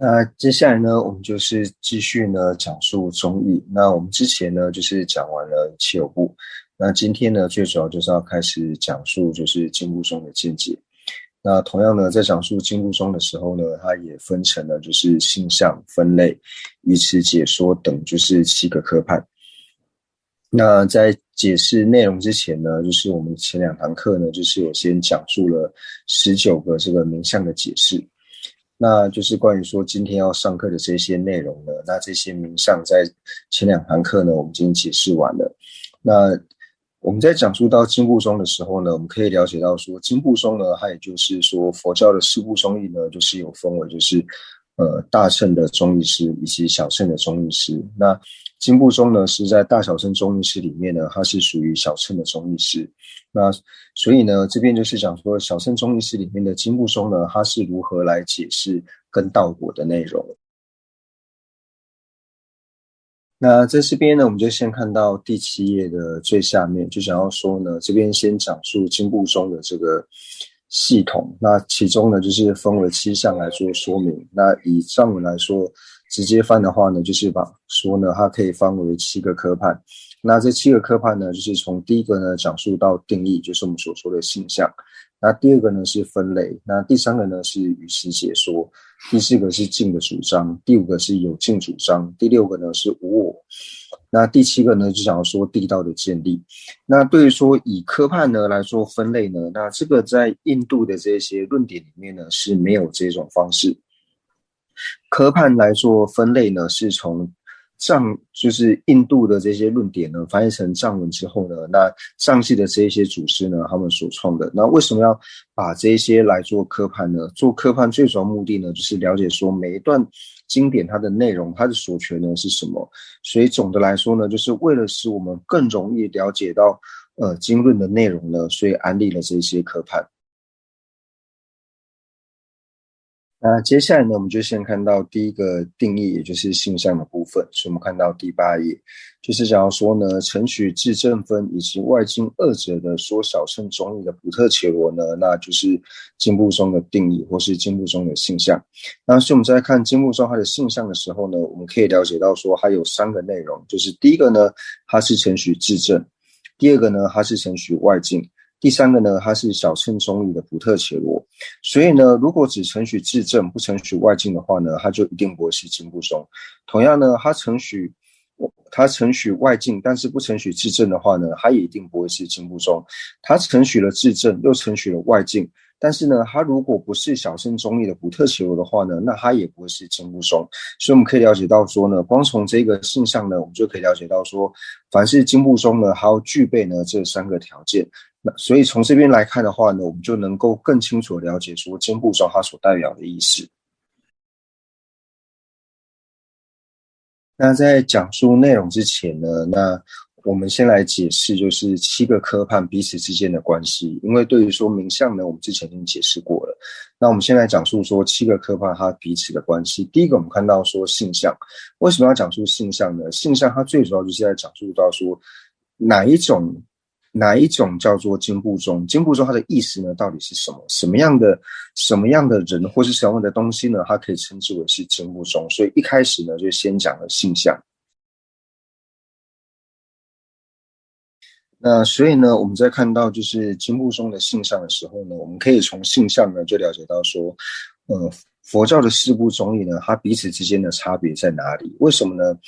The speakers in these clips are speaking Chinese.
那接下来呢，我们就是继续呢讲述中医。那我们之前呢就是讲完了气有部，那今天呢最主要就是要开始讲述就是经部中的见解。那同样呢，在讲述经部中的时候呢，它也分成了就是性向、分类、语词解说等就是7个科判。那在解释内容之前呢，就是我们前2堂课呢，就是有先讲述了19个这个名相的解释。那就是关于说今天要上课的这些内容呢，那这些名相在前2堂课呢，我们已经解释完了。那我们在讲述到经部中的时候呢，我们可以了解到说，经部中呢，它也就是说佛教的四部中医呢，就是有分为就是大乘的中医师以及小乘的中医师。那经部中呢，是在大小乘中医师里面呢，它是属于小乘的中医师。那所以呢，这边就是讲说小乘中医师里面的经部中呢，它是如何来解释跟道果的内容。那在这边呢，我们就先看到第7页的最下面，就想要说呢，这边先讲述经部中的这个系统。那其中呢，就是分为7项来做说明。那以上文来说，直接翻的话呢，就是把说呢，它可以分为7个科判。那这7个科判呢，就是从第一个呢讲述到定义，就是我们所说的性相。那第2个呢是分类，那第3个呢是语词解说，第4个是静的主张，第5个是有静主张，第6个呢是无我。那第7个呢就想要说地道的建立。那对于说以科判呢来做分类呢，那这个在印度的这些论点里面呢是没有这种方式。科判来做分类呢，是从就是印度的这些论点呢翻译成藏文之后呢，那藏系的这些祖师呢他们所创的。那为什么要把这些来做科判呢？做科判最主要目的呢，就是了解说每一段经典它的内容，它的所权呢是什么。所以总的来说呢，就是为了使我们更容易了解到经论的内容呢，所以安立了这些科判。那接下来呢，我们就先看到第一个定义，也就是性相的部分。所以我们看到第8页，就是讲说呢，承许至正分以及外经2者的说小乘中医的普特伽罗呢，那就是经部中的定义，或是经部中的性相。那所以我们在看经部中它的性相的时候呢，我们可以了解到说它有3个内容，就是第一个呢，它是承许至正；第2个呢，它是承许外境；第3个呢，它是小乘中医的普特伽罗。所以呢，如果只承许至正不承许外境的话呢，它就一定不会是经部中。同样呢，它承许外境，但是不承许至正的话呢，它也一定不会是经部中。它承许了至正，又承许了外境，但是呢，它如果不是小乘中医的普特伽罗的话呢，那它也不会是经部中。所以我们可以了解到说呢，光从这个性相呢，我们就可以了解到说，凡是经部中呢，它要具备呢这3个条件。那所以从这边来看的话呢，我们就能够更清楚了解说经部中它所代表的意思。那在讲述内容之前呢，那我们先来解释就是7个科判彼此之间的关系。因为对于说名相呢，我们之前已经解释过了。那我们先来讲述说7个科判它彼此的关系。第一个我们看到说性相，为什么要讲述性相呢？性相它最主要就是在讲述到说哪一种叫做经部中，经部中它的意思呢到底是什么？什么样的人或是什么样的东西呢，它可以称之为是经部中。所以一开始呢就先讲了性相。那所以呢，我们在看到就是经部中的性相的时候呢，我们可以从性相呢就了解到说，佛教的4部中医呢，它彼此之间的差别在哪里？为什么呢？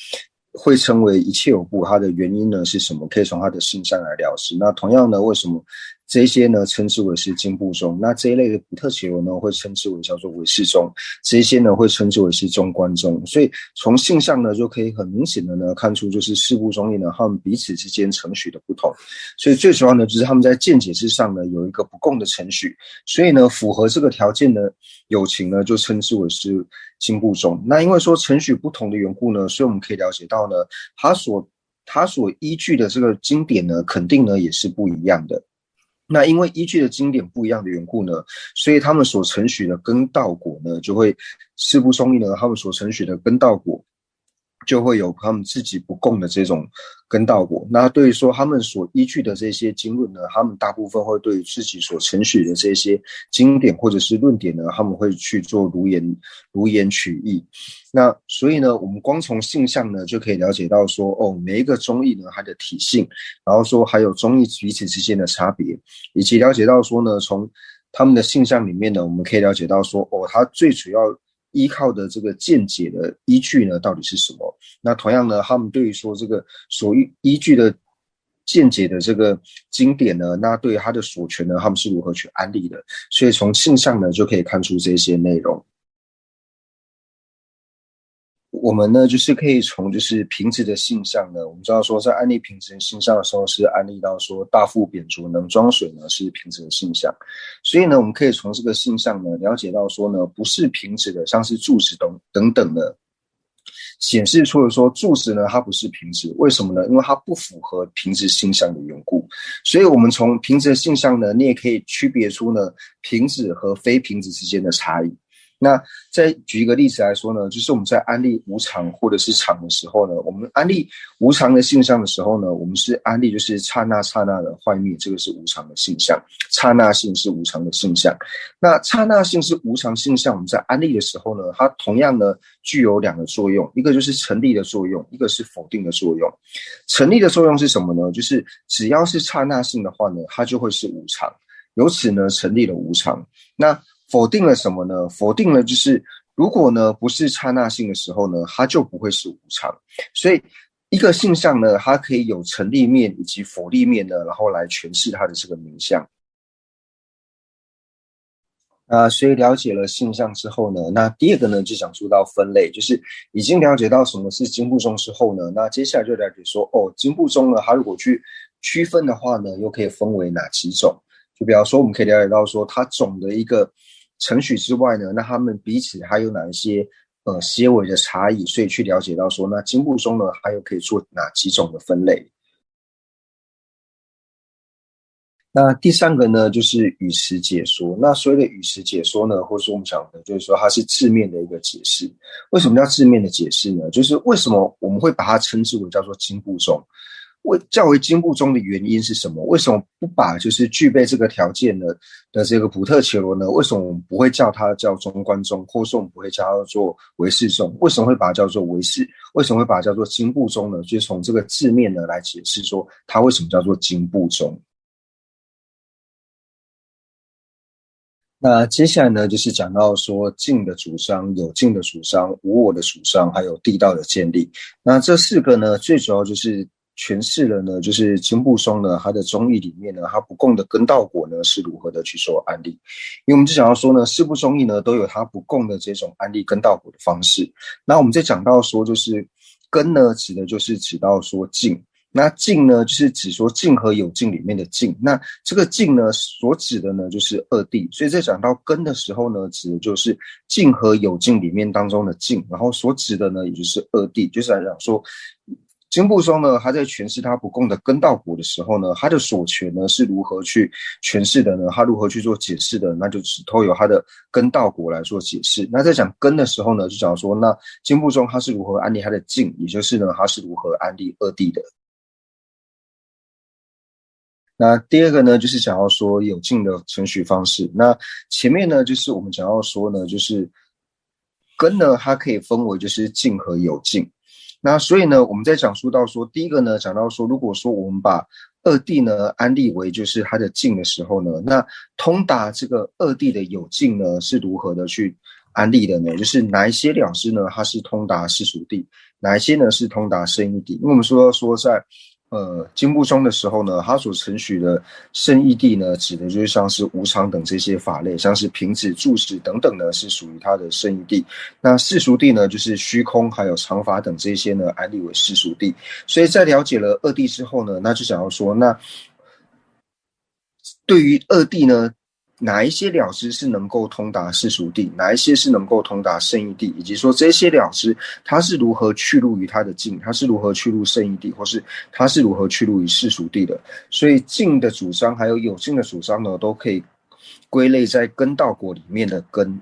会称为一切有部，它的原因呢是什么？可以从它的性相来了解。那同样呢，为什么这些呢称之为是经部中？那这一类的普特伽罗呢会称之为叫做唯识中，这些呢会称之为是中观中。所以从性相呢就可以很明显的呢看出，就是4部中医呢他们彼此之间程序的不同。所以最主要呢就是他们在见解之上呢有一个不共的程序，所以呢符合这个条件的有情呢就称之为是经部中。那因为说程序不同的缘故呢，所以我们可以了解到呢，他所依据的这个经典呢，肯定呢也是不一样的。那因为依据的经典不一样的缘故呢，所以他们所承许的根道果呢，就会4部中医呢，他们所承许的根道果就会有他们自己不共的这种跟道果。那对于说他们所依据的这些经论呢，他们大部分会对自己所承许的这些经典或者是论点呢，他们会去做如言取义。那所以呢，我们光从性相呢就可以了解到说，哦，每一个宗义呢它的体性，然后说还有宗义彼此之间的差别，以及了解到说呢，从他们的性相里面呢，我们可以了解到说，哦，它最主要依靠的这个见解的依据呢，到底是什么？那同样呢，他们对于说这个所依据的见解的这个经典呢，那对于他的所权呢，他们是如何去安立的？所以从性相呢，就可以看出这些内容。我们呢，就是可以从就是平直的性相呢，我们知道说在安立平直的性相的时候，是安立到说大腹扁浊能装水呢是平直的性相，所以呢，我们可以从这个性相呢了解到说呢，不是平直的，像是柱子等的，显示出了说柱子呢它不是平直，为什么呢？因为它不符合平直性相的缘故，所以我们从平直的性相呢，你也可以区别出呢平直和非平直之间的差异。那再举一个例子来说呢，就是我们在安立无常或者是常的时候呢，我们安立无常的性相的时候呢，我们是安立就是刹那刹那的坏灭，这个是无常的性相，刹那性是无常的性相。那刹那性是无常性相，我们在安立的时候呢，它同样呢具有两个作用，一个就是成立的作用，一个是否定的作用。成立的作用是什么呢？就是只要是刹那性的话呢，它就会是无常，由此呢成立了无常。那否定了什么呢？否定了就是如果呢不是刹那性的时候呢，它就不会是无常。所以一个性相呢，它可以有成立面以及否立面呢，然后来诠释它的这个名相。所以了解了性相之后呢，那第二个呢就讲述到分类，就是已经了解到什么是经部宗之后呢，那接下来就了解说，哦，经部宗呢，它如果去区分的话呢，又可以分为哪几种？就比方说，我们可以了解到说，它总的一个程序之外呢，那他们彼此还有哪一些些微的差异，所以去了解到说，那经部宗呢，还有可以做哪几种的分类？那第三个呢，就是语词解说。那所谓的语词解说呢，或者说我们讲的，就是说它是字面的一个解释。为什么叫字面的解释呢？就是为什么我们会把它称之为叫做经部宗？较为经部宗的原因是什么？为什么不把就是具备这个条件的这个普特伽罗呢？为什么我们不会叫它叫中观宗，或者说我们不会叫它做唯识宗？为什么会把它叫做唯识？为什么会把它叫做经部宗呢？就是从这个字面呢来解释说它为什么叫做经部宗。那接下来呢，就是讲到说静的主张、有静的主张、无我的主张，还有地道的建立。那这四个呢，最主要就是诠释了呢，就是经部宗呢，它的宗义里面呢，它不共的根道果呢是如何的去做安利。因为我们就讲到说呢，四部宗义呢都有它不共的这种安利根道果的方式。那我们在讲到说，就是根呢，指到说静。那静呢，就是指说静和有静里面的静。那这个静呢，所指的呢就是二谛。所以在讲到根的时候呢，指的就是静和有静里面当中的静，然后所指的呢，也就是二谛，就是来讲说。经部宗呢，他在诠释他不共的根道果的时候呢，他的所权呢是如何去诠释的呢？他如何去做解释的？那就只透由他的根道果来做解释。那在讲根的时候呢，就讲说，那经部宗他是如何安立他的静，也就是呢，他是如何安立二谛的。那第二个呢，就是讲到说有静的程序方式。那前面呢，就是我们讲到说呢，就是根呢，它可以分为就是静和有静。那所以呢，我们在讲述到说，第一个呢，讲到说，如果说我们把二谛呢安立为就是它的静的时候呢，那通达这个二谛的有静呢是如何的去安立的呢？就是哪一些了知呢，它是通达世俗谛，哪一些呢是通达圣义谛？因为我们说在经部宗的时候呢，他所承许的圣义谛呢，指的就是像是无常等这些法类，像是平止、住止等等呢，是属于他的圣义谛。那世俗谛呢，就是虚空还有常法等这些呢，安立为世俗谛。所以在了解了二谛之后呢，那就想要说，那对于二谛呢，哪一些了知是能够通达世俗谛，哪一些是能够通达圣义谛，以及说这些了知它是如何去入于它的境，它是如何去入圣义谛，或是它是如何去入于世俗谛的。所以静的主张还有有静的主张呢，都可以归类在根道果里面的根。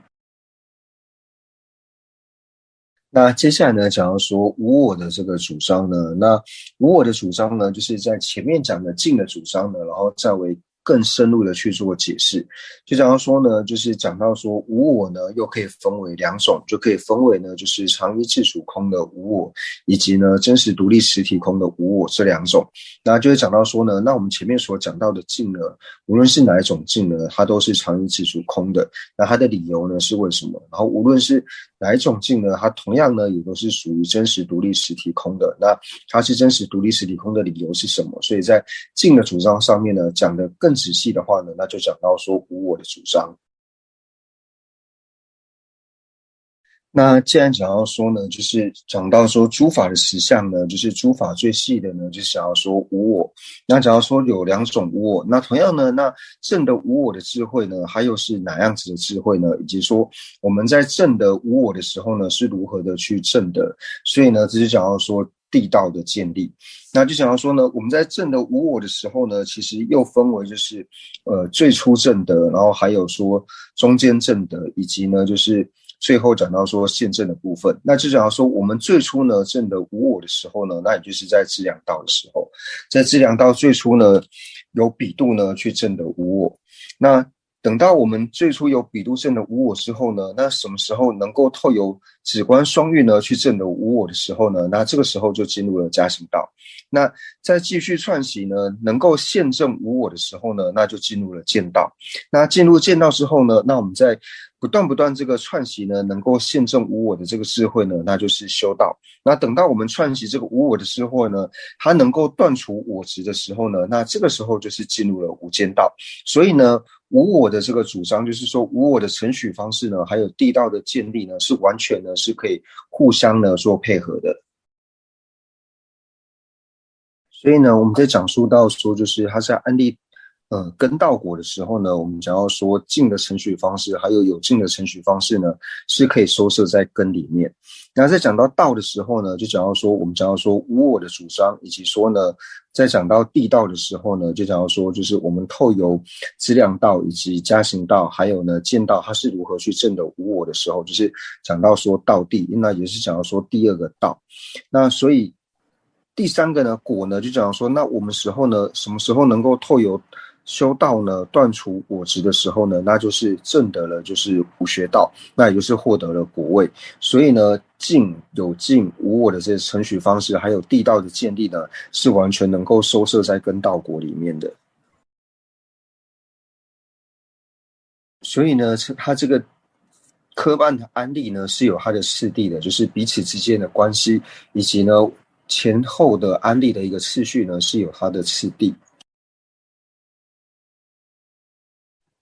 那接下来呢，讲到说无我的这个主张呢，那无我的主张呢，就是在前面讲的静的主张呢，然后再为更深入的去做解释。就讲到说呢，就是讲到说无我呢，又可以分为两种，就可以分为呢，就是常一自主空的无我，以及呢真实独立实体空的无我这两种。那就会讲到说呢，那我们前面所讲到的静呢，无论是哪一种静呢，它都是常一自主空的。那它的理由呢是为什么？然后无论是哪一种静呢，它同样呢也都是属于真实独立实体空的。那它是真实独立实体空的理由是什么？所以在静的主张上面呢，讲得更仔细的话呢，那就讲到说无我的主张。那既然讲到说呢，就是讲到说诸法的实相呢，就是诸法最细的呢，就是想要说无我。那讲到说有两种无我，那同样呢，那证的无我的智慧呢，还有是哪样子的智慧呢？以及说我们在证的无我的时候呢，是如何的去证的？所以呢，这就讲到说地道的建立。那就讲到说呢，我们在证的无我的时候呢，其实又分为就是最初证的，然后还有说中间证的，以及呢就是最后讲到说现证的部分。那就讲到说我们最初呢证的无我的时候呢，那也就是在资粮道的时候，在资粮道最初呢有比度呢去证的无我。那等到我们最初有比度证的无我之后呢，那什么时候能够透由止观双运呢去证的无我的时候呢，那这个时候就进入了加行道。那在继续串习呢，能够现证无我的时候呢，那就进入了见道。那进入见道之后呢，那我们在不断这个串习呢，能够现证无我的这个智慧呢，那就是修道。那等到我们串习这个无我的智慧呢，它能够断除我执的时候呢，那这个时候就是进入了无间道。所以呢，无我的这个主张，就是说无我的承许方式呢，还有地道的建立呢，是完全呢是可以互相呢做配合的。所以呢，我们在讲述到说，就是他在安利跟道果的时候呢，我们讲到说静的承许方式，还有有静的承许方式呢，是可以收摄在根里面。然后在讲到道的时候呢，就讲到说，我们讲到说无我的主张，以及说呢，在讲到地道的时候呢，就讲到说，就是我们透由资粮道以及加行道，还有呢见道，它是如何去证的无我的时候，就是讲到说道地，那也是讲到说第二个道。那所以第三个呢，果呢，就讲说，那我们时候呢，什么时候能够透由修道呢，断除我执的时候呢，那就是证得了就是无学道，那也就是获得了果位。所以呢，静有静无我的这些承许方式，还有地道的建立呢，是完全能够收摄在根道果里面的。所以呢，它这个科办的安利呢，是有它的次第的，就是彼此之间的关系，以及呢前后的安利的一个次序呢，是有它的次第。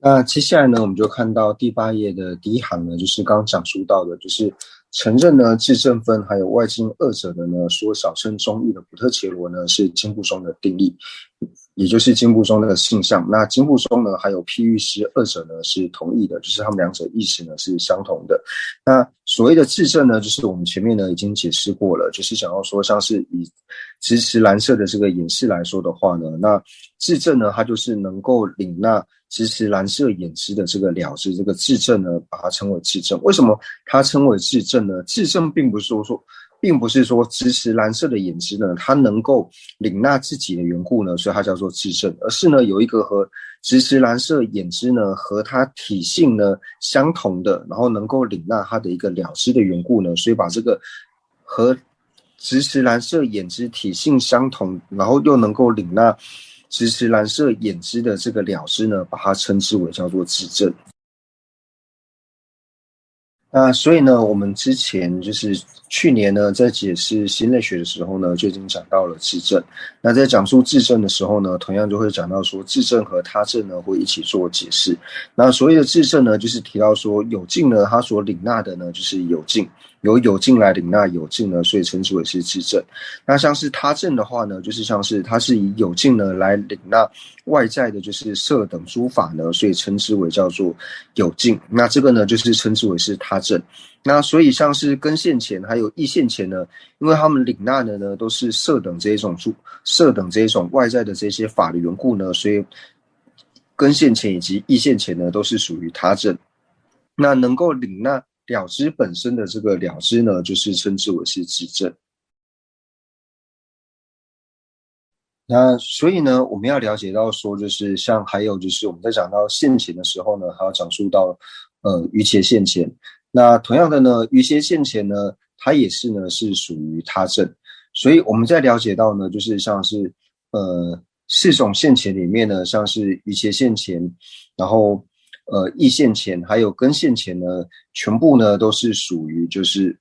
那接下来呢，我们就看到第8页的第一行呢，就是刚刚讲述到的，就是承认呢自证分还有外境二者的呢，说小乘中义的普特伽罗呢是经部中的定义，也就是经部中的性相。那经部中呢还有譬喻师二者呢是同义的，就是他们两者意思呢是相同的。那所谓的自证呢，就是我们前面呢已经解释过了，就是想要说像是以直持蓝色的这个演示来说的话呢，那自证呢它就是能够领纳直持蓝色眼知的这个了知，这个自证呢，把它称为自证。为什么它称为自证呢？自证并不是说直持蓝色的眼知呢，它能够领纳自己的缘故呢，所以它叫做自证，而是呢有一个和直持蓝色眼知呢和它体性呢相同的，然后能够领纳它的一个了知的缘故呢，所以把这个和直持蓝色眼知体性相同，然后又能够领纳直持蓝色眼知的这个了知呢，把它称之为叫做自证。那所以呢，我们之前就是去年呢，在解释心类学的时候呢，就已经讲到了自证。那在讲述自证的时候呢，同样就会讲到说，自证和他证呢会一起做解释。那所谓的自证呢，就是提到说有境呢，它所领纳的呢就是有境，由有境来领纳有境呢，所以称之为是自证。那像是他证的话呢，就是像是它是以有境呢来领纳外在的，就是色等诸法呢，所以称之为叫做有境。那这个呢，就是称之为是他证。那所以像是根现前还有意现前呢，因为他们领纳的呢都是色等这一种外在的这些法的缘故呢，所以根现前以及意现前呢都是属于他证。那能够领了知本身的这个了知呢，就是称之为是自证。那所以呢，我们要了解到说，就是像还有就是我们在讲到现前的时候呢，还要讲述到余邪现前。那同样的呢，余邪现前呢，它也是呢是属于他证。所以我们在了解到呢，就是像是四种现前里面呢，像是余邪现前，然后意现前，还有根现前呢，全部呢都是属于就是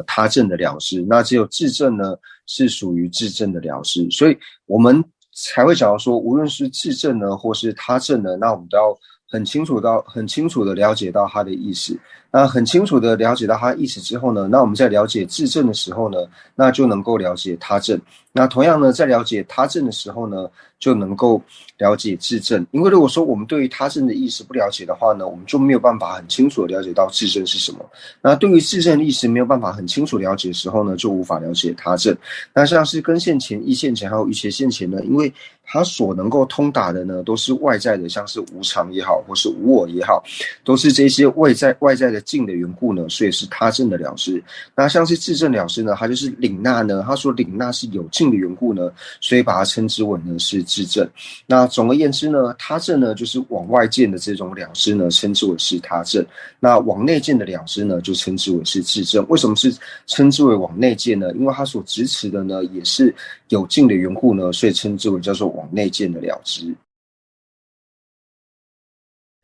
他证的了知。那只有自证呢是属于自证的了知，所以我们才会讲到说，无论是自证呢，或是他证呢，那我们都要很清楚的了解到它的意思。那很清楚的了解到它的意思之后呢，那我们在了解自证的时候呢，那就能够了解他证。那同样呢，在了解他证的时候呢，就能够了解自证。因为如果说我们对于他证的意思不了解的话呢，我们就没有办法很清楚的了解到自证是什么。那对于自证的意思没有办法很清楚了解的时候呢，就无法了解他证。那像是根现前、意现前还有余邪现前呢，因为它所能够通达的呢，都是外在的，像是无常也好，或是无我也好，都是这些外在的境的缘故呢，所以是他证的了知。那像是自证了知呢，它就是领纳呢，它所领纳是有境的缘故呢，所以把它称之为呢是自证。那总而言之呢，他证呢就是往外见的这种了知呢，称之为是他证；那往内见的了知呢，就称之为是自证。为什么是称之为往内见呢？因为它所执持的呢，也是有境的缘故呢，所以称之为叫做往内见的了知。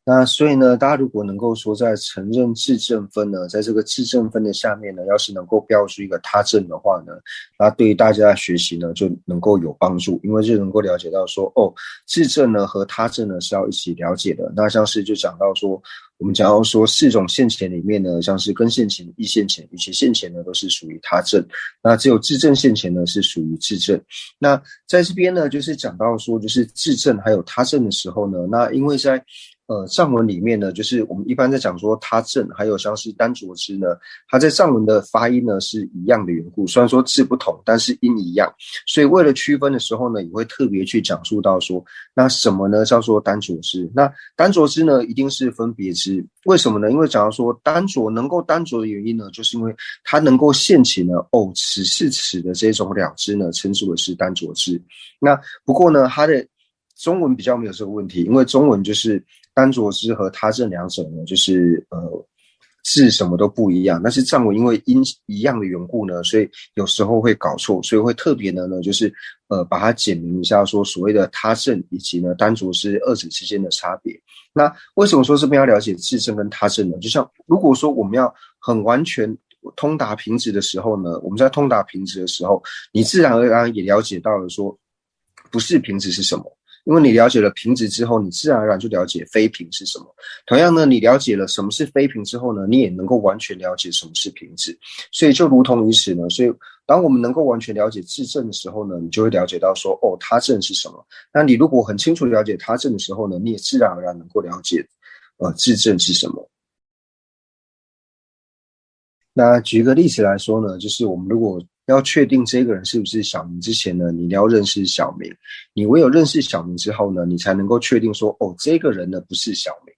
那所以呢，大家如果能够说在承认自证分呢，在这个自证分的下面呢，要是能够标出一个他证的话呢，那对于大家的学习呢就能够有帮助，因为就能够了解到说，自证呢和他证呢是要一起了解的。那像是就讲到说，我们讲到说四种现前里面呢，像是根现前、意现前、余邪现前呢，都是属于他证，那只有自证现前呢是属于自证。那在这边呢，就是讲到说，就是自证还有他证的时候呢，那因为在藏文里面呢，就是我们一般在讲说他证，还有像是丹卓支呢，它在藏文的发音呢是一样的缘故，虽然说字不同，但是音一样，所以为了区分的时候呢，也会特别去讲述到说，那什么呢叫做丹卓支？那丹卓支呢，一定是分别支，为什么呢？因为讲到说丹卓能够丹卓的原因呢，就是因为它能够现起呢，此是此的这种了知呢，称之为是丹卓支。那不过呢，它的中文比较没有这个问题，因为中文就是丹卓支和他证两者呢，就是字什么都不一样。但是藏文因为音一样的缘故呢，所以有时候会搞错，所以会特别的呢，就是把它简明一下，说所谓的他证以及呢丹卓支二者之间的差别。那为什么说这边要了解自证跟他证呢？就像如果说我们要很完全通达平直的时候呢，我们在通达平直的时候，你自然而然也了解到了说不是平直是什么。因为你了解了平直之后，你自然而然就了解非平是什么。同样呢，你了解了什么是非平之后呢，你也能够完全了解什么是平直。所以就如同于此呢，所以当我们能够完全了解自证的时候呢，你就会了解到说，他证是什么。那你如果很清楚了解他证的时候呢，你也自然而然能够了解自证是什么。那举一个例子来说呢，就是我们如果要确定这个人是不是小明之前呢，你要认识小明。你唯有认识小明之后呢，你才能够确定说，这个人呢不是小明。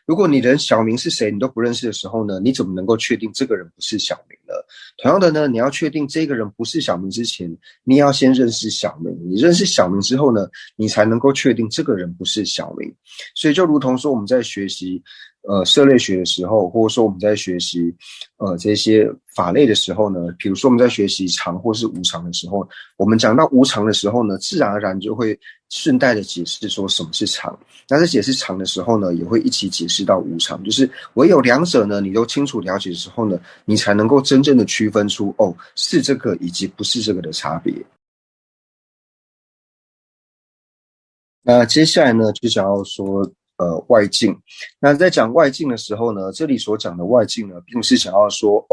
如果你连小明是谁你都不认识的时候呢，你怎么能够确定这个人不是小明呢？同样的呢，你要确定这个人不是小明之前，你也要先认识小明。你认识小明之后呢，你才能够确定这个人不是小明。所以就如同说我们在学习社类学的时候，或者说我们在学习这些法类的时候呢，比如说我们在学习常或是无常的时候，我们讲到无常的时候呢，自然而然就会顺带的解释说什么是常。那在解释常的时候呢，也会一起解释到无常。就是唯有两者呢，你都清楚了解的时候呢，你才能够真正的区分出是这个以及不是这个的差别。那接下来呢，就想要说外境。那在讲外境的时候呢，这里所讲的外境呢，并不是想要说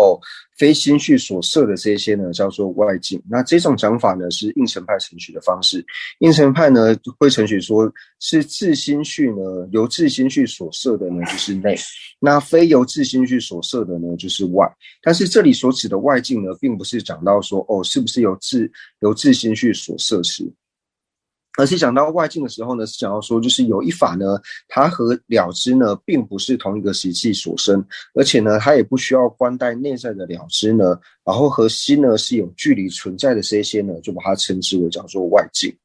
非心绪所摄的这些呢叫做外境。那这种讲法呢是应成派承许的方式。应成派呢会承许说是自心绪呢由自心绪所摄的呢就是内，那非由自心绪所摄的呢就是外。但是这里所指的外境呢，并不是讲到说是不是由自心绪所摄持。而是讲到外境的时候呢，是讲到说，就是有一法呢，它和了知呢，并不是同一个习气所生，而且呢，它也不需要观待内在的了知呢，然后和心呢是有距离存在的这些呢，就把它称之为叫做外境。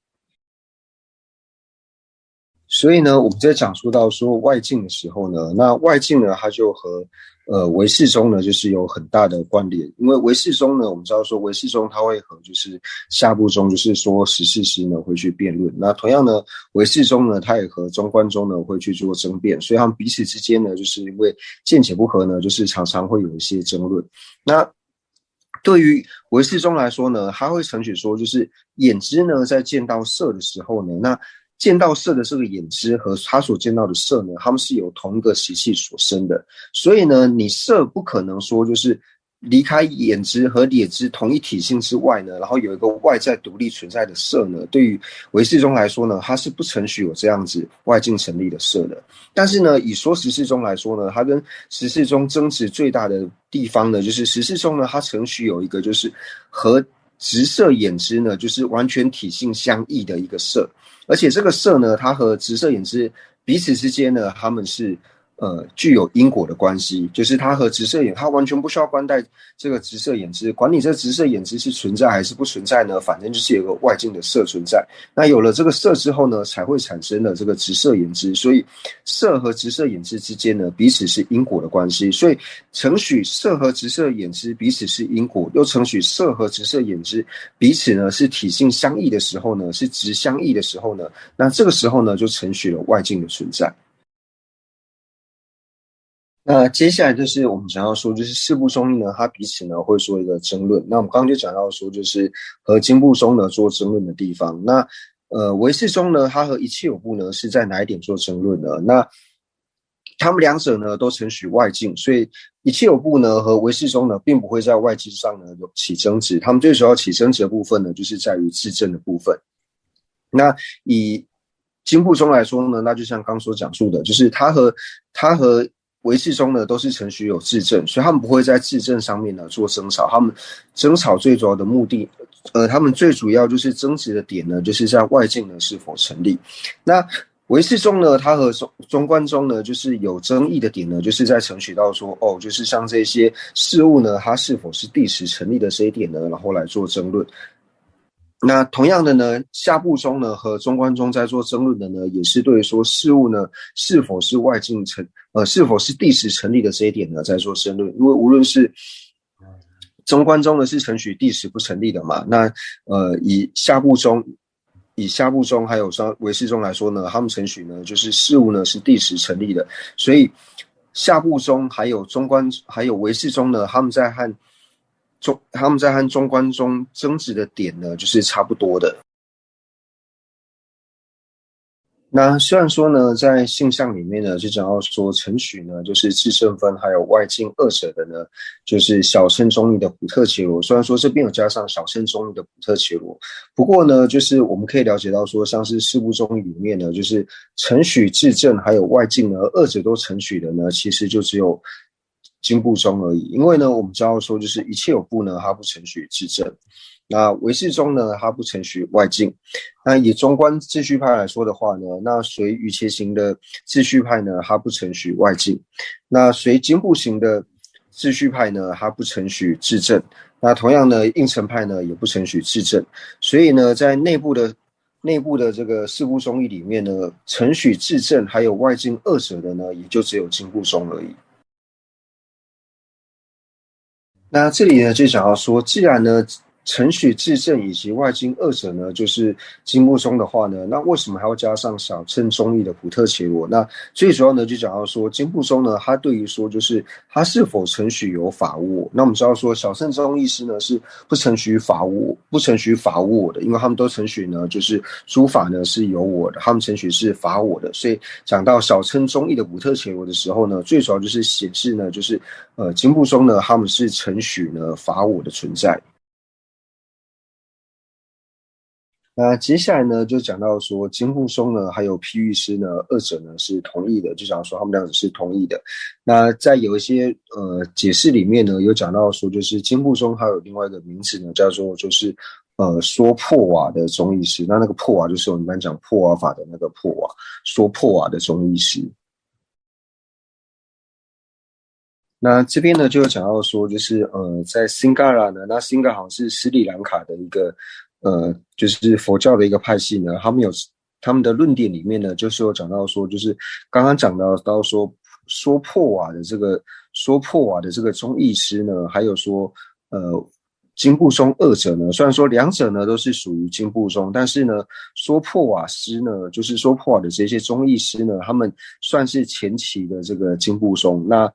所以呢，我们在讲述到说外境的时候呢，那外境呢，它就和唯识中呢，就是有很大的关联。因为唯识中呢，我们知道说唯识中它会和就是下部中，就是说十四师呢会去辩论。那同样呢，唯识中呢，它也和中观中呢会去做争辩，所以他们彼此之间呢，就是因为见解不合呢，就是常常会有一些争论。那对于唯识中来说呢，他会承许说，就是眼知呢在见到色的时候呢，那见到色的这个眼知和他所见到的色呢，他们是由同一个习气所生的，所以呢，你色不可能说就是离开眼知和脸知同一体性之外呢，然后有一个外在独立存在的色呢，对于唯识中来说呢，它是不承许有这样子外境成立的色的。但是呢，以说十四中来说呢，它跟十四中争执最大的地方呢，就是十四中呢，它承许有一个就是和直色眼知呢，就是完全体性相异的一个色。而且这个色呢，它和直色眼知彼此之间呢，他们是具有因果的关系，就是它和直色眼，它完全不需要观待这个直色眼知，管你这直色眼知是存在还是不存在呢，反正就是有个外境的色存在。那有了这个色之后呢，才会产生了这个直色眼知，所以色和直色眼知之间呢，彼此是因果的关系。所以承许色和直色眼知彼此是因果，又承许色和直色眼知彼此呢是体性相异的时候呢，是直相异的时候呢，那这个时候呢，就承许了外境的存在。那接下来就是我们想要说，就是四部中呢，它彼此呢会做一个争论。那我们刚刚就讲到说，就是和经部中呢做争论的地方。那唯识中呢，它和一切有部呢是在哪一点做争论呢？那他们两者呢都承许外境，所以一切有部呢和唯识中呢，并不会在外境上呢有起争执。他们最主要起争执的部分呢，就是在于自证的部分。那以经部中来说呢，那就像刚所讲述的，就是它和唯识中呢都是承许有自证，所以他们不会在自证上面呢做争吵。他们争吵最主要的目的，他们最主要就是争执的点呢，就是在外境呢是否成立。那唯识中呢，它和中观中呢，就是有争议的点呢，就是在承许到说，就是像这些事物呢，它是否是第十成立的这一点呢，然后来做争论。那同样的呢，下部中呢和中观中在做争论的呢，也是对说事物呢是否是外境是否是第十成立的这一点呢，在做争论。因为无论是中观中呢是承许第十不成立的嘛，那以下部中还有唯识中来说呢，他们承许呢就是事物呢是第十成立的，所以下部中还有中观还有唯识中呢，他们在和中观中争执的点呢，就是差不多的。那虽然说呢，在性相里面呢，就讲到说承许呢，就是自证分还有外境二者的呢，就是小乘中义的普特伽罗。虽然说这边有加上小乘中义的普特伽罗，不过呢，就是我们可以了解到说，像是四部中义里面呢，就是承许自证还有外境呢，二者都承许的呢，其实就只有经部中而已。因为呢，我们知道说，就是一切有部呢，它不承许自证。那唯识中呢，它不承许外境。那以中观秩序派来说的话呢，那随瑜伽行的秩序派呢，它不承许外境。那随经部行的秩序派呢，它不承许自证。那同样呢，应成派呢也不承许自证。所以呢，在内部的这个四部中义里面呢，承许自证还有外境二者的呢，也就只有经部中而已。那这里呢，就想要说，既然呢承许自证以及外境二者呢，就是经部中的话呢，那为什么还要加上小乘中义的普特伽罗？那最主要呢，就讲到说，经部中呢，它对于说就是它是否承许有法无我。那我们知道说，小乘中义师呢是不承许法无我的，因为他们都承许呢，就是诸法呢是有我的，他们承许是法我的。所以讲到小乘中义的普特伽罗的时候呢，最主要就是显示呢，就是经部中呢，他们是承许呢法我的存在。那接下来呢，就讲到说经部中呢，还有譬喻师呢，二者呢是同意的，就讲说他们两者是同意的。那在有一些解释里面呢，有讲到说，就是经部中还有另外一个名字呢，叫做就是说破瓦的中医师。那个破瓦就是我们一般讲破瓦法的那个破瓦，说破瓦的中医师。那这边呢就有讲到说，就是在辛嘎拉呢，那辛嘎好像是斯里兰卡的一个就是佛教的一个派系呢，他们的论点里面呢，就是有讲到说，就是刚刚讲到说破瓦的这个中医师呢，还有说经部宗二者呢，虽然说两者呢都是属于经部宗，但是呢，说破瓦师呢，就是说破瓦的这些中医师呢，他们算是前期的这个经部宗，那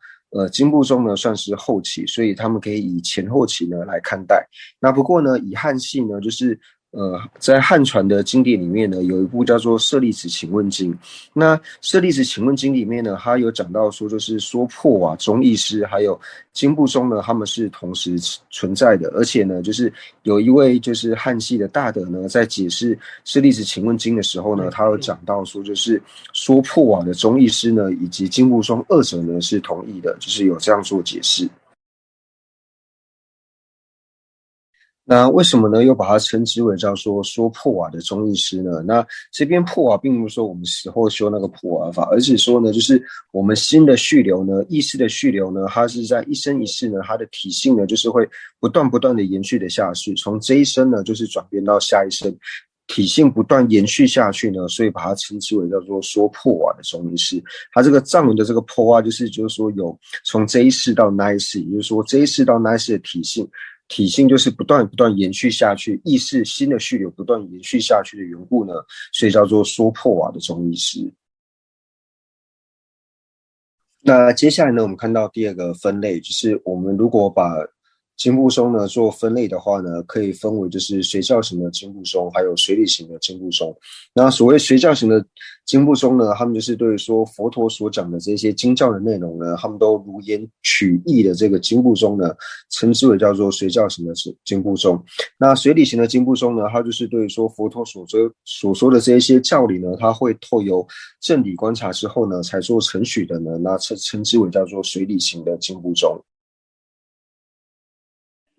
经部宗呢算是后期，所以他们可以以前后期呢来看待。那不过呢，以汉系呢，就是在汉传的经典里面呢，有一部叫做《舍利子请问经》。那《舍利子请问经》里面呢，它有讲到说，就是说破瓦中医师还有经部宗呢，他们是同时存在的，而且呢，就是有一位就是汉系的大德呢，在解释《舍利子请问经》的时候呢，他有讲到说，就是说破瓦的中医师呢，以及经部宗二者呢是同意的，就是有这样做解释。那为什么呢？又把它称之为叫说破瓦的中医师呢？那这边破瓦并不是说我们死后修那个破瓦法，而是说呢，就是我们心的续流呢，意识的续流呢，它是在一生一世呢，它的体性呢，就是会不断的延续的下去，从这一生呢，就是转变到下一生，体性不断延续下去呢，所以把它称之为叫做说破瓦的中医师。它这个藏文的这个破瓦就是说有从这一世到那一世，也就是说这一世到那一世的体性就是不断延续下去，意识新的续流不断延续下去的缘故呢，所以叫做说破瓦的中医师。那接下来呢，我们看到第二个分类，就是我们如果把经部宗呢做分类的话呢，可以分为就是随教型的经部宗，还有随理型的经部宗。那所谓随教型的经部宗呢，他们就是对说佛陀所讲的这些经教的内容呢，他们都如言取义的这个经部宗呢，称之为叫做随教型的经部宗。那随理型的经部宗呢，它就是对说佛陀所说的这一些教理呢，它会透由正理观察之后呢，才做承许的呢，那称之为叫做随理型的经部宗。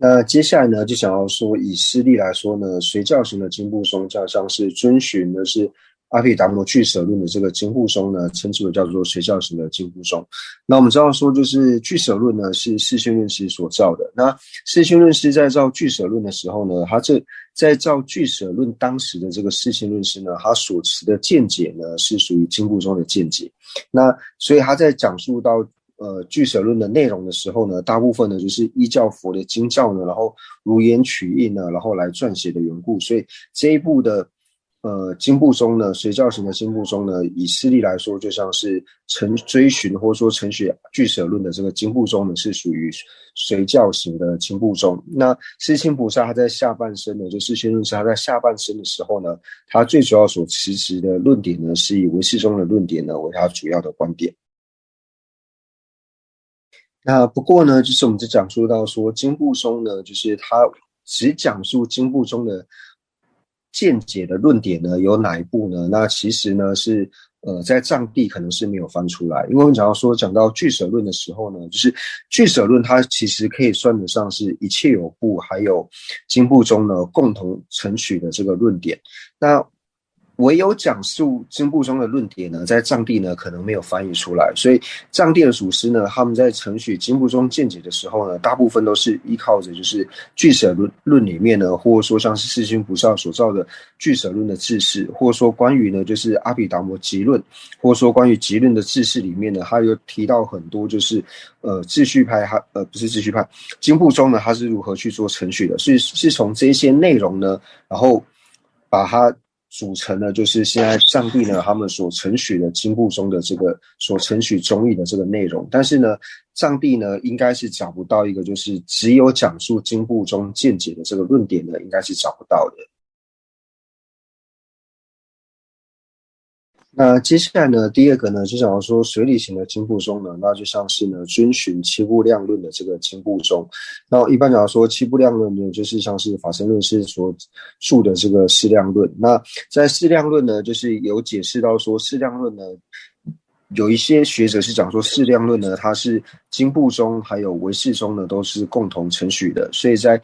那接下来呢，就想要说以师力来说呢，随教型的经部宗，像是遵循的是阿毗达摩俱舍论的这个经部宗呢，称之为叫做随教型的经部宗。那我们知道说，就是俱舍论呢是释宣论师所造的。那释宣论师在造俱舍论的时候呢，他在造俱舍论当时的这个释宣论师呢，他所持的见解呢是属于经部宗的见解。那所以他在讲述到俱舍论的内容的时候呢，大部分呢就是依教佛的经教呢，然后如言取义呢，然后来撰写的缘故，所以这一部的经部宗呢，随教型的经部宗呢，以师力来说，就像是追寻或者说承许俱舍论的这个经部宗呢，是属于随教型的经部宗。那释亲菩萨他在下半生呢，就释宣论师他在下半生的时候呢，他最主要所持的论点呢，是以唯识宗的论点呢为他主要的观点。那不过呢，就是我们在讲述到说经部宗呢，就是他只讲述经部宗的见解的论点呢，有哪一部呢？那其实呢是在藏地可能是没有翻出来，因为我们讲到俱舍论的时候呢，就是俱舍论它其实可以算得上是一切有部还有经部宗呢共同承许的这个论点。那唯有讲述经部宗的论点呢，在藏地呢可能没有翻译出来，所以藏地的祖师呢，他们在承许经部宗见解的时候呢，大部分都是依靠着就是俱舍论里面呢，或者说像是释心菩萨所造的俱舍论的智识，或者说关于呢就是阿毗达摩集论，或者说关于集论的智识里面呢，他有提到很多就是秩序派不是秩序派，经部宗呢他是如何去做承许的，是从这些内容呢，然后把它组成了就是现在藏地呢他们所承许的经部宗的这个所承许中义的这个内容，但是呢藏地呢应该是找不到一个就是只有讲述经部宗见解的这个论点呢，应该是找不到的。那接下来呢，第二个呢，就想要说随理型的经部宗呢，那就像是呢遵循七部量论的这个经部宗。那一般讲说七部量论呢，就是像是法身论师所著的这个释量论。那在释量论呢，就是有解释到说释量论呢，有一些学者是讲说释量论呢，它是经部宗还有唯识宗呢都是共同承许的，所以在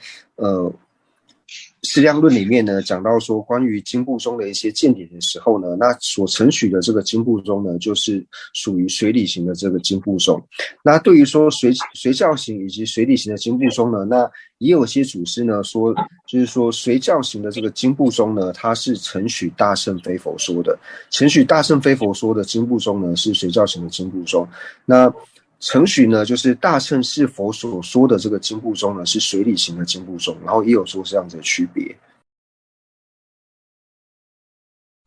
释量论里面呢，讲到说关于经部宗的一些见解的时候呢，那所承许的这个经部宗呢，就是属于随理型的这个经部宗。那对于说随教型以及随理型的经部宗呢，那也有些祖师呢说，就是说随教型的这个经部宗呢，它是承许大乘非佛说的，承许大乘非佛说的经部宗呢，是随教型的经部宗。那承许呢，就是大乘是佛所说的这个经部宗呢，是随理型的经部宗，然后也有说这样子的区别。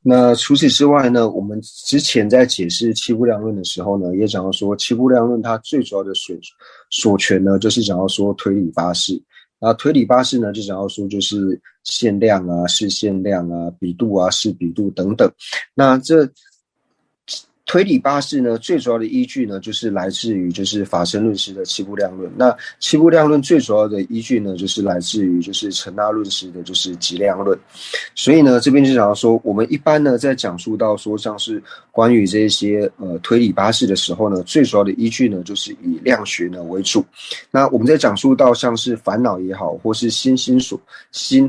那除此之外呢，我们之前在解释七部量论的时候呢，也讲到说七部量论它最主要的所权呢，就是讲到说推理八事。那推理八事呢，就讲到说就是限量啊、是限量啊、比度啊、是比度等等。那这推理八事呢，最主要的依据呢，就是来自于就是法身论师的七部量论。那七部量论最主要的依据呢，就是来自于就是陈那论师的就是极量论。所以呢，这边就讲到说，我们一般呢在讲述到说像是关于这些推理八事的时候呢，最主要的依据呢，就是以量学呢为主。那我们在讲述到像是烦恼也好，或是心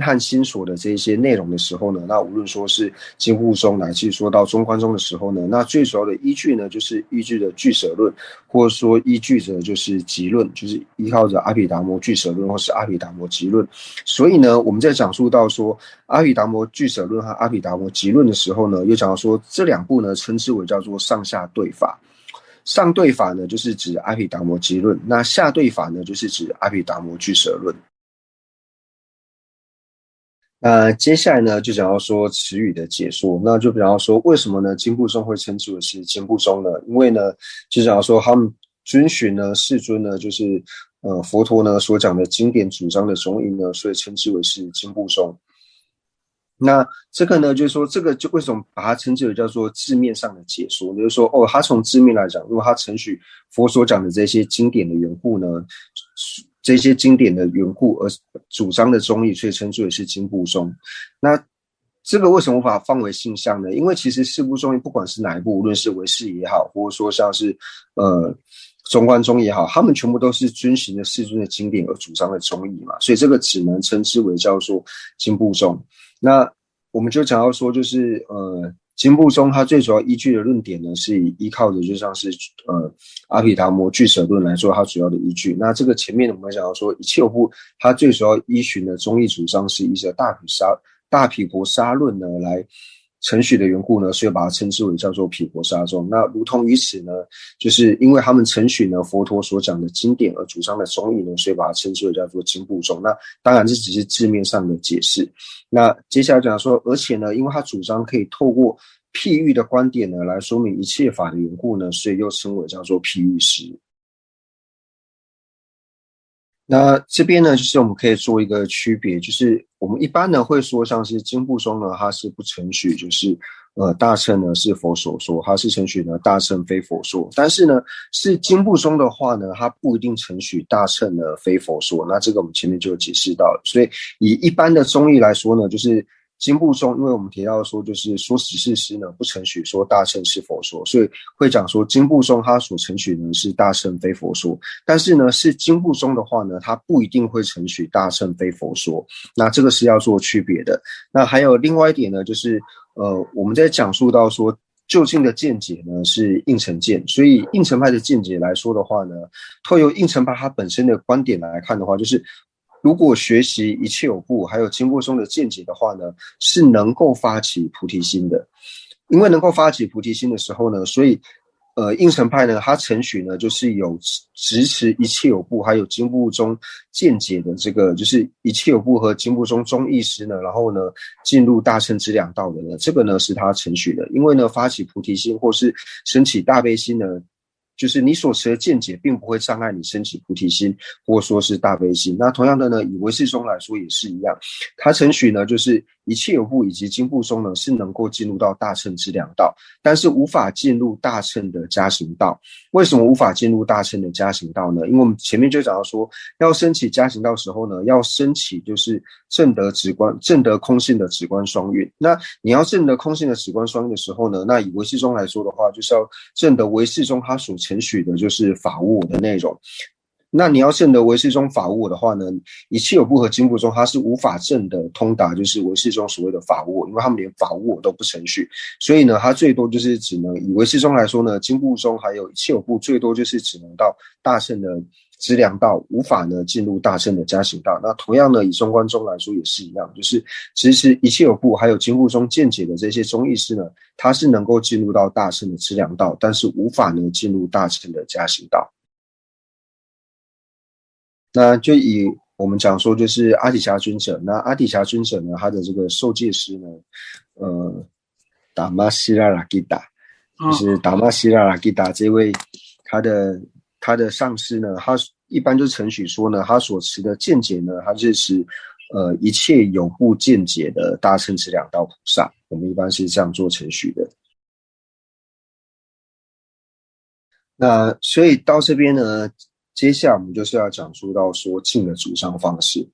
和心所的这些内容的时候呢，那无论说是经部宗乃至说到中观宗的时候呢，那最主要的依据呢，就是依据着俱舍论，或者说依据着就是集论，就是依靠着阿毗达摩俱舍论或是阿毗达摩集论。所以呢，我们在讲述到说阿毗达摩俱舍论和阿毗达摩集论的时候呢，又讲到说这两部呢称之为叫做上下对法。上对法呢，就是指阿毗达摩集论；那下对法呢，就是指阿毗达摩俱舍论。那接下来呢，就讲到说词语的解说，那就比方说为什么呢？经部宗会称之为是经部宗呢？因为呢，就讲到说他们遵循呢世尊呢，就是佛陀呢所讲的经典主张的宗义呢，所以称之为是经部宗。那这个呢，就是说这个就为什么把它称之为叫做字面上的解说，就是说它从字面来讲，如果它承许佛所讲的这些经典的缘故呢，这些经典的缘故而主张的宗义，所以称之为是经部宗。那这个为什么无法放为性相呢？因为其实四部宗义不管是哪一部，无论是唯识也好，或者说像是中观宗也好，他们全部都是遵循着世尊的经典而主张的宗义嘛，所以这个只能称之为叫做经部宗。那我们就讲到说，就是经部宗它最主要依据的论点呢，是依靠的就像是阿毗达摩俱舍论来做它主要的依据。那这个前面我们讲到说，一切有部它最主要依循的宗义主张是依着大毗婆沙论呢来承许的缘故呢，所以把它称之为叫做毗婆沙宗。那如同于此呢，就是因为他们承许呢佛陀所讲的经典而主张的宗义呢，所以把它称之为叫做经部宗。那当然这只是字面上的解释。那接下来讲说，而且呢，因为他主张可以透过譬喻的观点呢来说明一切法的缘故呢，所以又称为叫做譬喻师。那这边呢，就是我们可以做一个区别，就是我们一般呢会说，像是经部宗呢，它是不承许，就是大乘呢是佛所说，它是承许呢大乘非佛说。但是呢，是经部宗的话呢，它不一定承许大乘呢非佛说。那这个我们前面就有解释到了。所以以一般的宗义来说呢，就是经部宗，因为我们提到说，就是说十事师呢不承许说大乘是佛说，所以会讲说经部宗它所承许呢是大乘非佛说。但是呢，是经部宗的话呢，它不一定会承许大乘非佛说。那这个是要做区别的。那还有另外一点呢，就是我们在讲述到说究竟的见解呢是应成见，所以应成派的见解来说的话呢，透由应成派它本身的观点来看的话，就是如果学习一切有部还有经部宗的见解的话呢，是能够发起菩提心的。因为能够发起菩提心的时候呢，所以应成派呢，他承许呢就是有支持一切有部还有经部宗见解的这个，就是一切有部和经部宗宗义师呢，然后呢进入大乘之两道的呢，这个呢是他承许的。因为呢发起菩提心或是升起大悲心呢，就是你所持的见解并不会障碍你升起菩提心或说是大悲心。那同样的呢，以唯识宗来说也是一样，他承许呢就是一切有部以及经部宗呢是能够进入到大乘之两道，但是无法进入大乘的加行道。为什么无法进入大乘的加行道呢？因为我们前面就讲到说，要升起加行道的时候呢，要升起就是证得空性的止观双运。那你要证得空性的止观双运的时候呢，那以唯识宗来说的话，就是要证得唯识宗他所承许的就是法无我的内容。那你要证得唯识中法无我的话呢，一切有部和经部中它是无法证的通达，就是唯识中所谓的法无我，因为他们连法无我都不承许，所以呢，它最多就是只能以唯识中来说呢，经部中还有一切有部最多就是只能到大乘的资粮道，无法呢进入大乘的加行道。那同样呢，以中观中来说也是一样，就是其实一切有部还有经部中见解的这些中义师呢，它是能够进入到大乘的资粮道，但是无法呢进入大乘的加行道。那就以我们讲说，就是阿底峡尊者。那阿底峡尊者呢，他的这个受戒师呢，达玛西拉拉吉达，就是达玛西拉拉吉达这位他的上师呢，他一般就承许说呢，他所持的见解呢，他是持一切有部见解的大乘持两道菩萨，我们一般是这样做承许的。那所以到这边呢，接下来我们就是要讲述到说净的主张方式。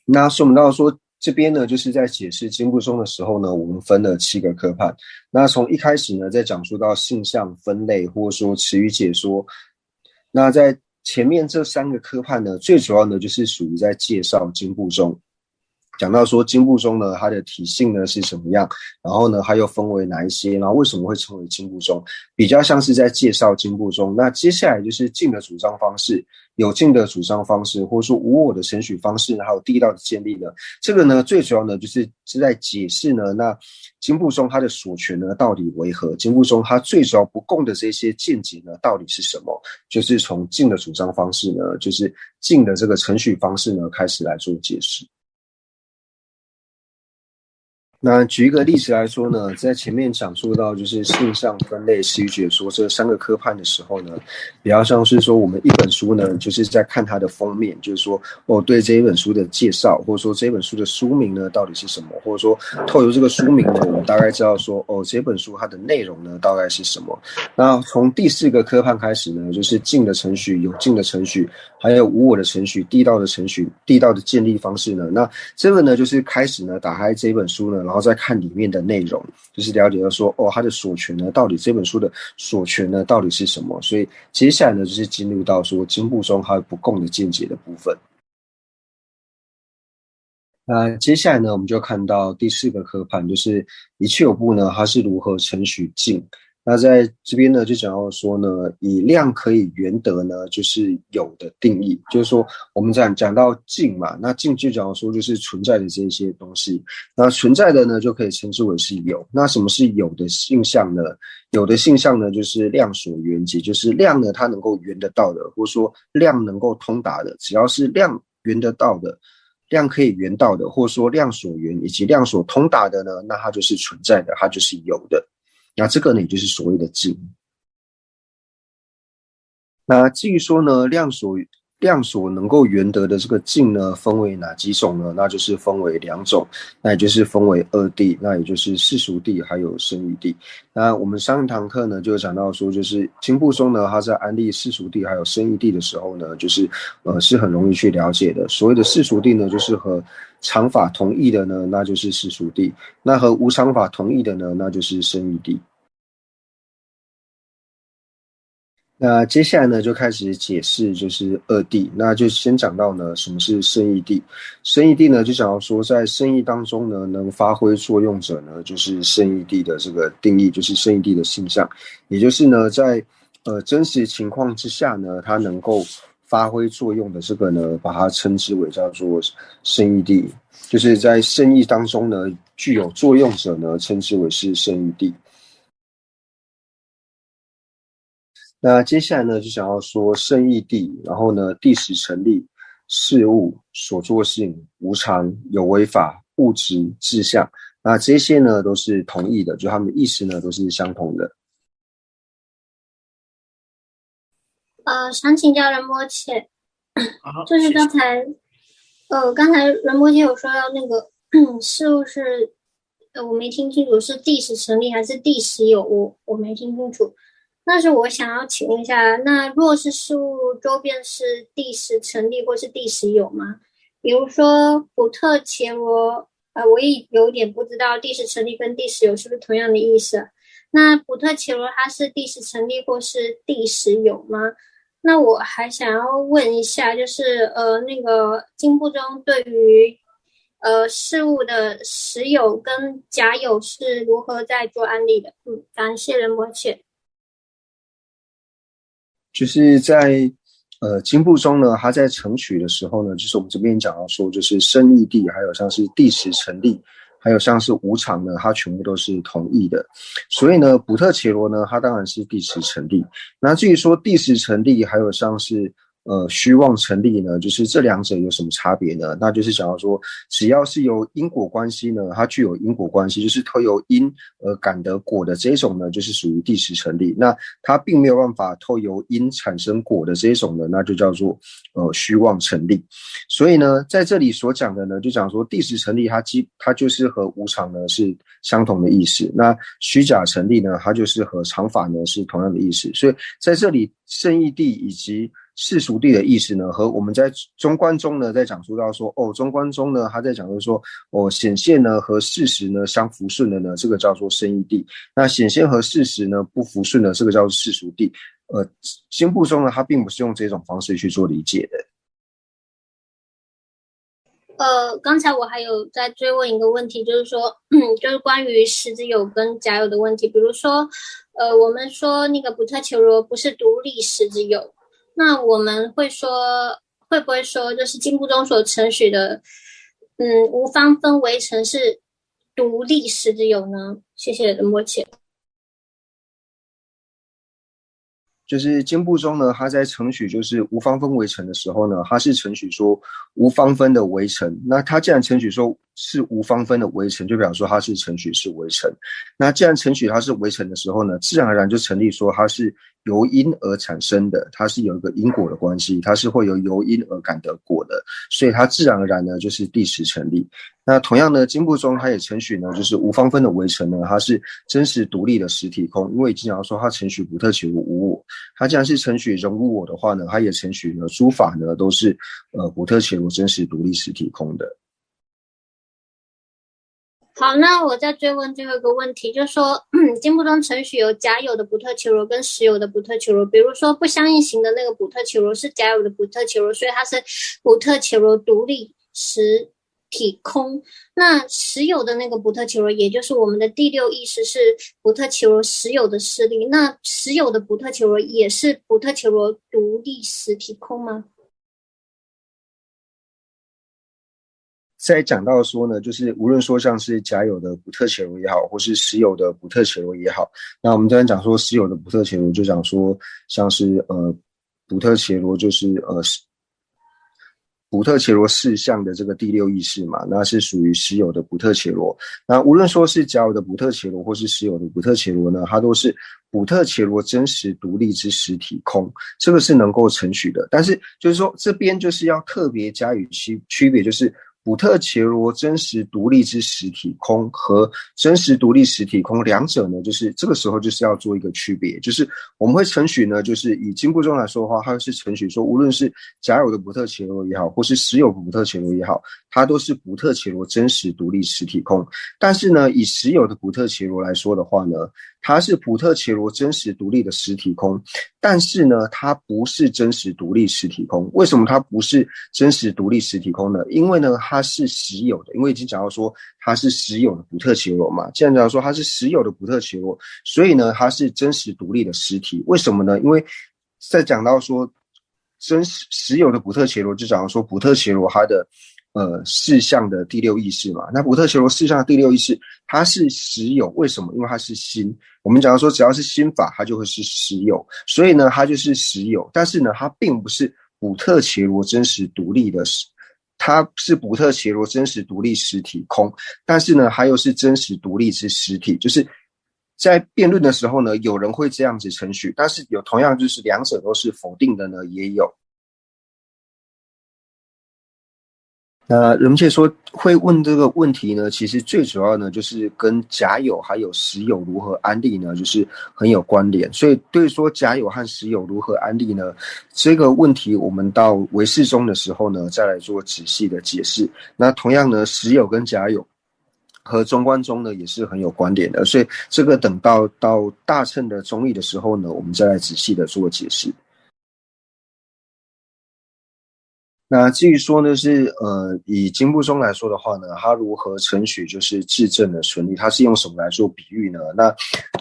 那所以我们到说这边呢，就是在解释经部中的时候呢，我们分了7个科判。那从一开始呢，在讲述到性相分类，或者说词语解说。那在前面这3个科判呢，最主要呢就是属于在介绍经部中。讲到说经部中呢，它的体性呢是什么样，然后呢，它又分为哪一些，然后为什么会称为经部中，比较像是在介绍经部中。那接下来就是净的主张方式，有净的主张方式，或者说无我的承许方式，还有地道的建立呢。这个呢，最主要呢就是在解释呢，那经部中它的所权呢到底为何？经部中它最主要不共的这些见解呢到底是什么？就是从净的主张方式呢，就是净的这个承许方式呢开始来做解释。那举一个例子来说呢，在前面讲述到就是性相分类词语解说这3个科判的时候呢，比较像是说我们一本书呢，就是在看它的封面，就是说对这一本书的介绍，或者说这本书的书名呢到底是什么，或者说透过这个书名呢，我们大概知道说这本书它的内容呢大概是什么。那从第4个科判开始呢，就是净的程序、有净的程序，还有无我的程序、地道的程序、地道的建立方式呢。那这个呢，就是开始呢打开这本书呢，然后再看里面的内容，就是了解到说它的所权呢，到底这本书的所权呢到底是什么。所以接下来呢，就是进入到说经部中还有不共的见解的部分。那接下来呢，我们就看到第4个科判，就是一切有部呢，它是如何承许净。那在这边呢，就讲到说呢，以量可以圆得呢，就是有的定义，就是说我们讲到净嘛，那净就讲到说就是存在的这些东西，那存在的呢就可以称之为是有。那什么是有的性相呢？有的性相呢，就是量所圆即，就是量呢它能够圆得到的，或者说量能够通达的，只要是量圆得到的。量可以圆到的，或者说量所圆以及量所通达的呢，那它就是存在的，它就是有的。那这个呢，也就是所谓的净。那至于说呢，量所能够圆得的这个净呢，分为哪几种呢？那就是分为2种，那也就是分为二谛，那也就是世俗谛还有生育谛。那我们上一堂课呢，就讲到说，就是经部中呢，它在安立世俗谛还有生育谛的时候呢，就是是很容易去了解的。所谓的世俗谛呢，就是和常法同义的呢，那就是世俗谛；那和无常法同义的呢，那就是生育谛。那接下来呢，就开始解释就是二谛。那就先讲到呢，什么是圣义谛。圣义谛呢，就讲到说，在圣义当中呢，能发挥作用者呢，就是圣义谛的这个定义，就是圣义谛的性相，也就是呢，在真实情况之下呢，它能够发挥作用的这个呢，把它称之为叫做圣义谛，就是在圣义当中呢，具有作用者呢，称之为是圣义谛。那接下来呢，就想要说圣义谛，然后呢，谛实成立、事物、所作性、无常、有为法、物质、志向，那这些呢都是同义的，就他们的意思呢都是相同的。想请教仁波切，就是刚才仁波切有说到那个事物是，我没听清楚是谛实成立还是谛实有物，我没听清楚。那是我想要请问一下，那若是事物周边是谛实成立或是谛实有吗？比如说普特伽罗，我也有点不知道谛实成立跟谛实有是不是同样的意思。那普特伽罗它是谛实成立或是谛实有吗？那我还想要问一下，就是那个经部中对于事物的实有跟假有是如何在做案例的？感谢仁波切。就是在经部中呢，它在承取的时候呢，就是我们这边讲到说，就是生义谛，还有像是谛实成立，还有像是无常呢，它全部都是同义的。所以呢，补特伽罗呢，它当然是谛实成立。那至于说谛实成立，还有像是虚妄成立呢，就是这两者有什么差别呢？那就是讲到说，只要是由因果关系呢，它具有因果关系，就是透由因而感得果的这种呢，就是属于谛实成立。那它并没有办法透由因产生果的这种呢，那就叫做虚妄成立。所以呢，在这里所讲的呢，就讲说谛实成立它就是和无常呢是相同的意思。那虚假成立呢，它就是和常法呢是同样的意思。所以在这里圣义谛以及世俗谛的意思呢，和我们在中观中呢，在讲述到说，中观中呢，他在讲的说，显现呢和事实呢相符顺的呢，这个叫做圣义谛；那显现和事实呢不符顺的，这个叫做世俗谛。经部中呢，他并不是用这种方式去做理解的。刚才我还有在追问一个问题，就是说，就是关于实之有跟假有的问题。比如说，我们说那个补特伽罗不是独立实之有，那我们会不会说，就是经部中所承许的，无方分为成是独立实之有呢？谢谢仁波切。就是经部中呢，它在承许就是无方分为成的时候呢，它是承许说无方分的为成。那它既然承许说是无方分的为成，就表示说它是承许是为成。那既然承许它是为成的时候呢，自然而然就成立说它是由因而产生的，它是有一个因果的关系，它是会由因而感得果的，所以它自然而然呢就是谛实成立。那同样呢，经部中它也承许呢，就是无方分的为成呢，它是真实独立的实体空，因为经常说它承许补特伽罗无我，它既然是承许人无我的话呢，它也承许呢诸法呢都是补特伽罗真实独立实体空的。好，那我再追问最后一个问题，就是说，经部中承许有假有的补特伽罗跟实有的补特伽罗，比如说不相应行的那个补特伽罗是假有的补特伽罗，所以它是补特伽罗独立实体空。那实有的那个补特伽罗，也就是我们的第六意识是补特伽罗实有的势力，那实有的补特伽罗也是补特伽罗独立实体空吗？在讲到说呢，就是无论说像是假有的补特伽罗也好，或是实有的补特伽罗也好，那我们刚才讲说实有的补特伽罗，就讲说像是补特伽罗就是补特伽罗四象的这个第六意识嘛，那是属于实有的补特伽罗。那无论说是假有的补特伽罗，或是实有的补特伽罗呢，它都是补特伽罗真实独立之实体空，这个是能够承许的。但是就是说这边就是要特别加以区别，就是补特伽罗真实独立之实体空和真实独立实体空两者呢，就是这个时候就是要做一个区别，就是我们会承许呢，就是以经部中来说的话，它是承许说，无论是假有的补特伽罗也好，或是实有的补特伽罗也好，它都是补特伽罗真实独立实体空。但是呢，以实有的补特伽罗来说的话呢，它是补特伽罗真实独立的实体空，但是呢，它不是真实独立实体空。为什么它不是真实独立实体空呢？因为呢，它是实有的，因为已经讲到说它是实有的补特伽罗嘛。既然讲到说它是实有的补特伽罗，所以呢，它是真实独立的实体。为什么呢？因为在讲到说实有的补特伽罗，就讲到说补特伽罗它的四象的第六意识嘛。那补特伽罗四象的第六意识，它是实有，为什么？因为它是心。我们讲到说，只要是心法，它就会是实有，所以呢，它就是实有。但是呢，它并不是补特伽罗真实独立的，它是补特伽罗真实独立实体空，但是呢，它又是真实独立之实体，就是在辩论的时候呢，有人会这样子承许，但是有同样就是两者都是否定的呢，也有。那人们界说会问这个问题呢，其实最主要呢就是跟假有还有实有如何安立呢，就是很有关联。所以对说假有和实有如何安立呢，这个问题我们到唯识中的时候呢，再来做仔细的解释。那同样呢，实有跟假有和中观中呢也是很有关联的，所以这个等到大乘的中义的时候呢，我们再来仔细的做解释。那至于说呢，以经部中来说的话呢，它如何承许就是质证的权利，它是用什么来做比喻呢？那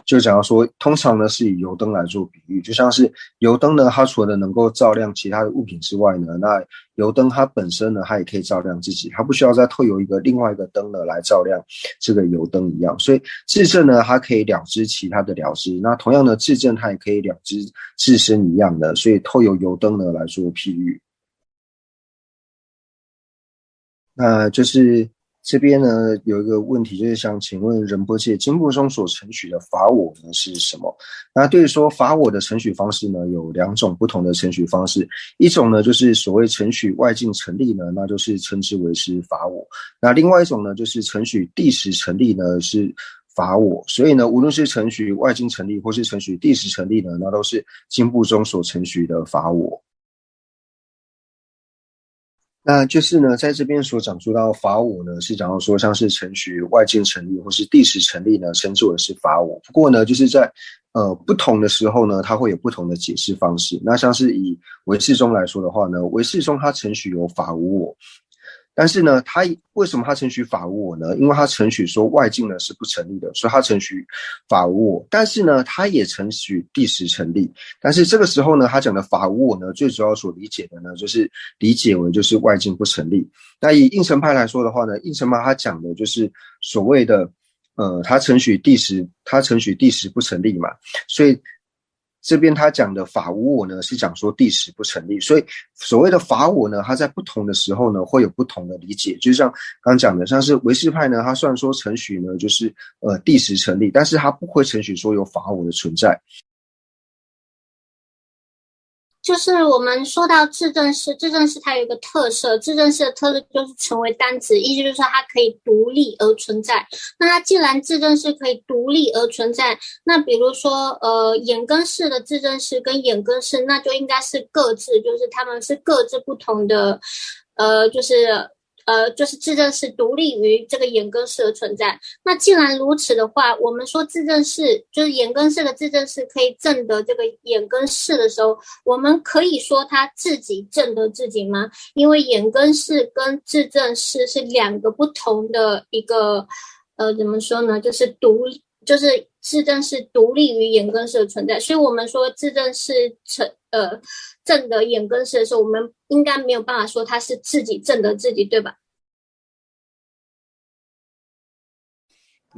就讲到说，通常呢是以油灯来做比喻，就像是油灯呢，它除了能够照亮其他的物品之外呢，那油灯它本身呢，它也可以照亮自己，它不需要再透有另外一个灯呢来照亮这个油灯一样。所以质证呢，它可以了知其他的了知，那同样的质证它也可以了知自身一样的，所以透有油灯呢来做譬喻。那就是这边呢有一个问题，就是想请问仁波切，经部中所承许的法我呢是什么？那对于说法我的承许方式呢，有2种不同的承许方式。一种呢就是所谓承许外境成立呢，那就是称之为是法我。那另外一种呢就是承许第十成立呢是法我。所以呢，无论是承许外境成立或是承许第十成立呢，那都是经部中所承许的法我。那就是呢，在这边所讲述到法我呢，是讲到说像是承许外境成立或是第十成立呢，称之为是法我。不过呢，就是在不同的时候呢，它会有不同的解释方式。那像是以唯识中来说的话呢，唯识中它承许有法无我。但是呢，为什么他承许法无我呢？因为他承许说外境呢是不成立的，所以他承许法无我。但是呢，他也承许第十成立。但是这个时候呢，他讲的法无我呢，最主要所理解的呢，就是理解为就是外境不成立。那以应成派来说的话呢，应成派他讲的就是所谓的他承许第十不成立嘛，所以这边他讲的法无我呢，是讲说第十不成立，所以所谓的法我呢，它在不同的时候呢，会有不同的理解。就像刚讲的，像是唯识派呢，他虽然说承许呢，就是第十成立，但是他不会承许说有法我的存在。就是我们说到质证式，质证式它有一个特色，质证式的特色就是成为单子，意思就是说它可以独立而存在。那它既然质证式可以独立而存在，那比如说眼根式的质证式跟眼根式，那就应该是各自，就是他们是各自不同的，就是质证式独立于这个眼根式的存在。那既然如此的话，我们说质证式就是眼根式的质证式可以证得这个眼根式的时候，我们可以说它自己证得自己吗？因为眼根式跟质证式是2个不同的一个怎么说呢？就是质证式独立于眼根式的存在，所以我们说质证式证得眼根式的时候，我们应该没有办法说它是自己证得自己，对吧？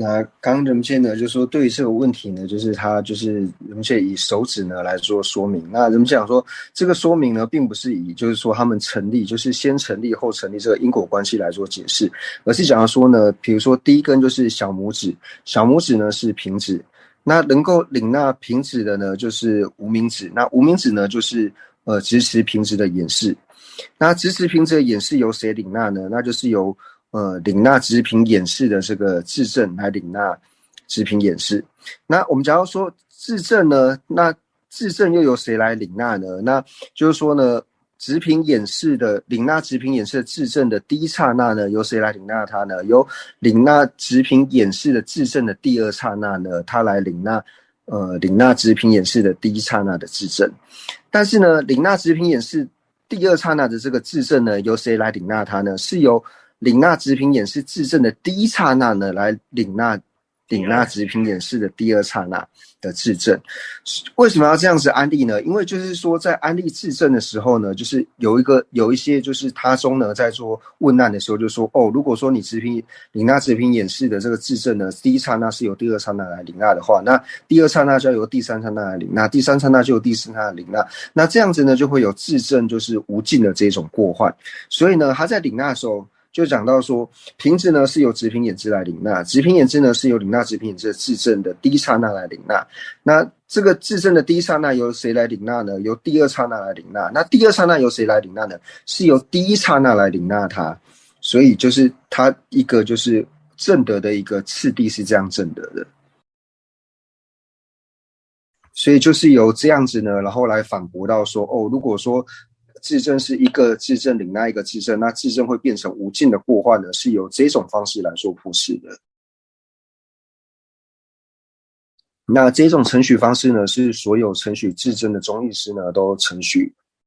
那刚仁波切呢，就说对于这个问题呢，就是他就是仁波切以手指呢来做说明。那仁波切讲说，这个说明呢，并不是以就是说他们成立，就是先成立后成立这个因果关系来做解释，而是讲到说呢，比如说第一根就是小拇指，小拇指呢是平指，那能够领纳平指的呢就是无名指，那无名指呢就是直持平指的演示。那直持平指的演示由谁领纳呢？那就是由领纳直平演示的这个质证来领纳直平演示。那我们假如说质证呢，那质证又由谁来领纳呢？那就是说呢，直平演示的领纳直平演示的质证的第一刹那呢，由谁来领纳它呢？由领纳直平演示的质证的第二刹那呢，它来领纳直平演示的第一刹那的质证。但是呢，领纳直平演示第二刹那的这个质证呢，由谁来领纳它呢？是由领纳直平演示质证的第一刹那呢，来领纳直平演示的第二刹那的质证。为什么要这样子安利呢？因为就是说，在安利质证的时候呢，就是有一些就是他中呢在做问案的时候，就说如果说你领纳直平演示的这个质证呢，第一刹那是由第二刹那来领纳的话，那第二刹那就要由第三刹那来领纳，第三刹那就由第四刹那来领纳。那这样子呢，就会有质证就是无尽的这种过患。所以呢，他在领纳的时候，就讲到说，平指呢是由直平演示来领纳，直平演示呢是由领纳直平演示的质证的第一刹那来领纳。那这个质证的第一刹那由谁来领纳呢？由第二刹那来领纳。那第二刹那由谁来领纳呢？是由第一刹那来领纳它。所以就是它一个就是证得的一个次第是这样证得的。所以就是由这样子呢，然后来反驳到说，如果说质证是一个质证领纳一个质证，那质证会变成无尽的过患呢，是由这种方式来做破释的。那这种承许方式呢，是所有承许质证的中医师呢都承许。